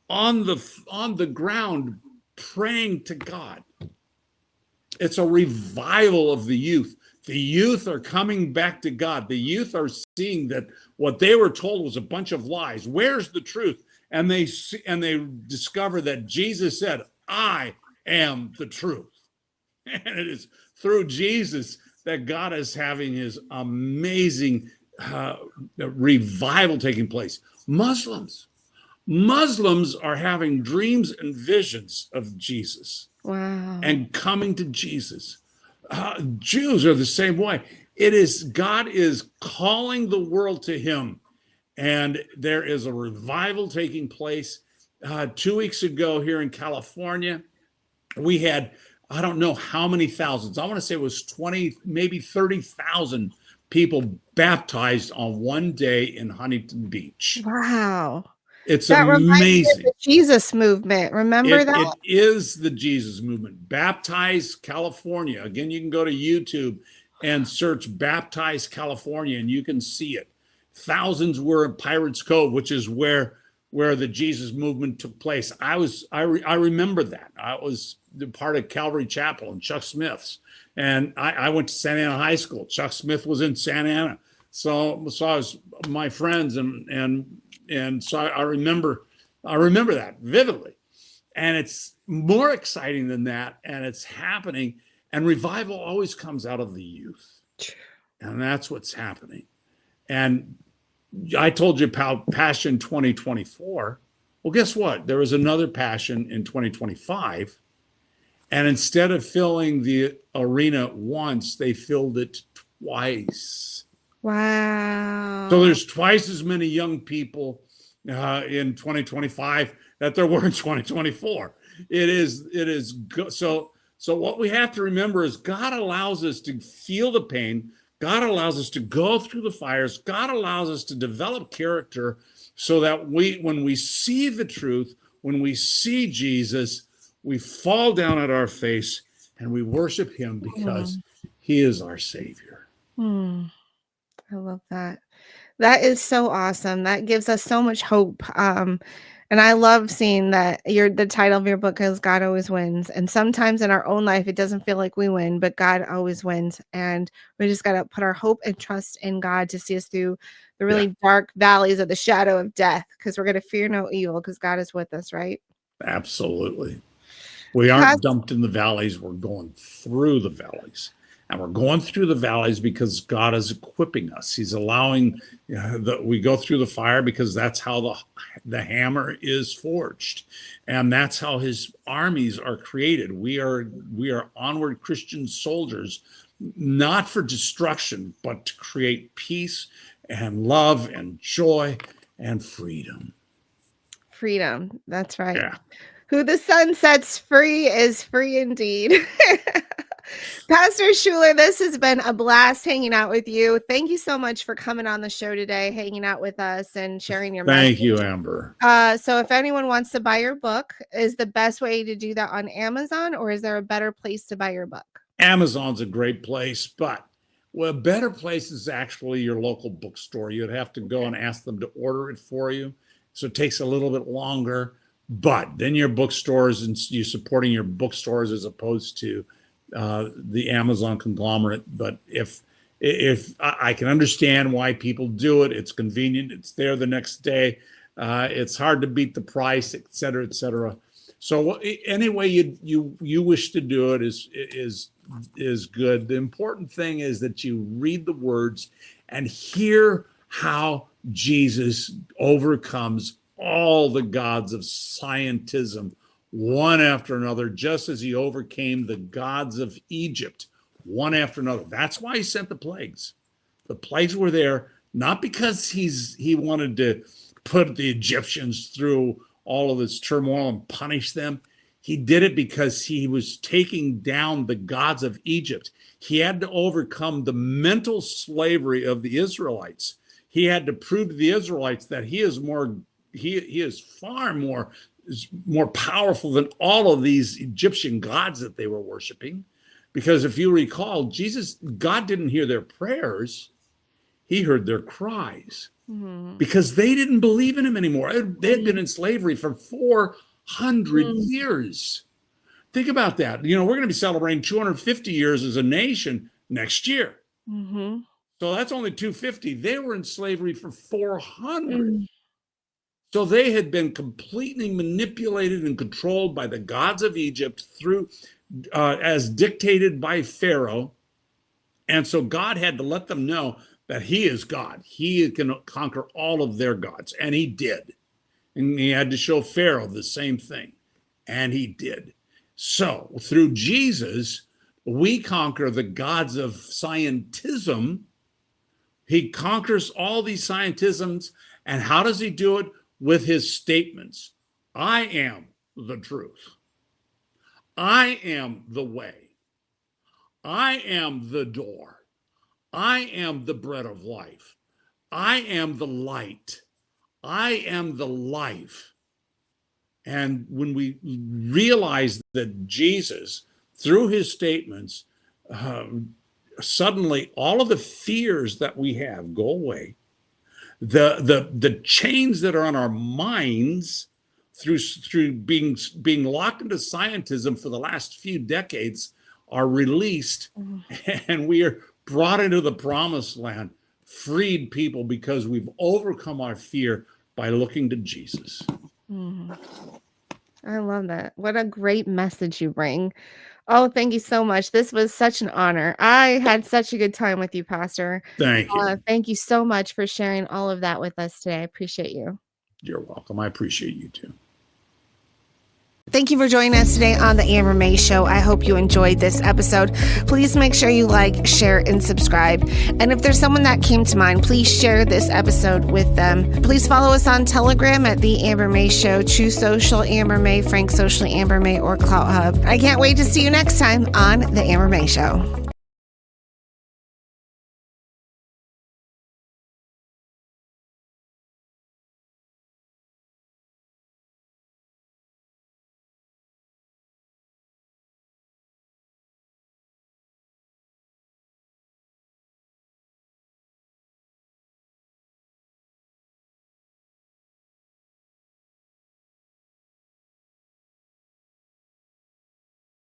on the ground praying to God. It's a revival of the youth. The youth are coming back to God. The youth are seeing that what they were told was a bunch of lies. Where's the truth? And they discover that Jesus said, I am the truth. And it is through Jesus that God is having his amazing revival taking place. Muslims are having dreams and visions of Jesus. Wow. And coming to Jesus. Jews are the same way. God is calling the world to him. And there is a revival taking place. 2 weeks ago here in California, we had, I don't know how many thousands. I want to say it was 20, maybe 30,000 people baptized on one day in Huntington Beach. Wow. It's that amazing. The Jesus movement. Remember that? It is the Jesus movement. Baptize California. Again, you can go to YouTube and search Baptize California and you can see it. Thousands were at Pirates Cove, which is where the Jesus movement took place. I remember that. I was part of Calvary Chapel and Chuck Smith's. And I went to Santa Ana High School. Chuck Smith was in Santa Ana. So I was my friends and so I remember that vividly. And it's more exciting than that. And it's happening. And revival always comes out of the youth. And that's what's happening. And I told you about Passion 2024. Well, guess what? There was another Passion in 2025. And instead of filling the arena once, they filled it twice. Wow. So there's twice as many young people in 2025 that there were in 2024. It is good. So what we have to remember is God allows us to feel the pain. God allows us to go through the fires. God allows us to develop character so that when we see the truth, when we see Jesus, we fall down at our face and we worship him because he is our Savior. I love that. That is so awesome. That gives us so much hope. And I love seeing that the title of your book is God Always Wins. And sometimes in our own life, it doesn't feel like we win, but God always wins. And we just got to put our hope and trust in God to see us through the really dark valleys of the shadow of death, because we're going to fear no evil because God is with us, right? Absolutely. We aren't dumped in the valleys. We're going through the valleys. And we're going through the valleys because God is equipping us. He's allowing we go through the fire because that's how the hammer is forged. And that's how his armies are created. We are onward Christian soldiers, not for destruction, but to create peace and love and joy and freedom. Freedom. That's right. Yeah. Who the sun sets free is free indeed. Pastor Schuller, this has been a blast hanging out with you. Thank you so much for coming on the show today, hanging out with us and sharing your message. Thank you, Amber. So if anyone wants to buy your book, is the best way to do that on Amazon, or is there a better place to buy your book? Amazon's a great place, but a better place is actually your local bookstore. You'd have to go and ask them to order it for you. So it takes a little bit longer, but then your bookstores, and you're supporting your bookstores as opposed to the Amazon conglomerate. But if I can understand why people do it, it's convenient, it's there the next day, it's hard to beat the price, et cetera, et cetera. So any way you wish to do it is good. The important thing is that you read the words and hear how Jesus overcomes all the gods of scientism one after another, just as he overcame the gods of Egypt one after another. That's why he sent the plagues. The plagues were there not because he wanted to put the Egyptians through all of this turmoil and punish them. He did it because he was taking down the gods of Egypt. He had to overcome the mental slavery of the Israelites. He had to prove to the Israelites that he is far more powerful than all of these Egyptian gods that they were worshiping. Because if you recall, God didn't hear their prayers. He heard their cries. Mm-hmm. Because they didn't believe in him anymore. They had been in slavery for 400 years. Think about that. We're going to be celebrating 250 years as a nation next year. Mm-hmm. So that's only 250. They were in slavery for 400. So they had been completely manipulated and controlled by the gods of Egypt through, as dictated by Pharaoh. And so God had to let them know that he is God. He can conquer all of their gods. And he did. And he had to show Pharaoh the same thing. And he did. So through Jesus, we conquer the gods of scientism. He conquers all these scientisms. And how does he do it? With his statements. I am the truth. I am the way. I am the door. I am the bread of life. I am the light. I am the life. And when we realize that Jesus, through his statements, suddenly all of the fears that we have go away. The chains that are on our minds through being locked into scientism for the last few decades are released, and we are brought into the promised land, freed people, because we've overcome our fear by looking to Jesus. I love that. What a great message you bring. Oh, thank you so much. This was such an honor. I had such a good time with you, Pastor. Thank you. Thank you so much for sharing all of that with us today. I appreciate you. You're welcome. I appreciate you too. Thank you for joining us today on the Amber May Show. I hope you enjoyed this episode. Please make sure you like, share, and subscribe. And if there's someone that came to mind, please share this episode with them. Please follow us on Telegram at The Amber May Show, True Social Amber May, Frank Socially Amber May, or Clout Hub. I can't wait to see you next time on the Amber May Show.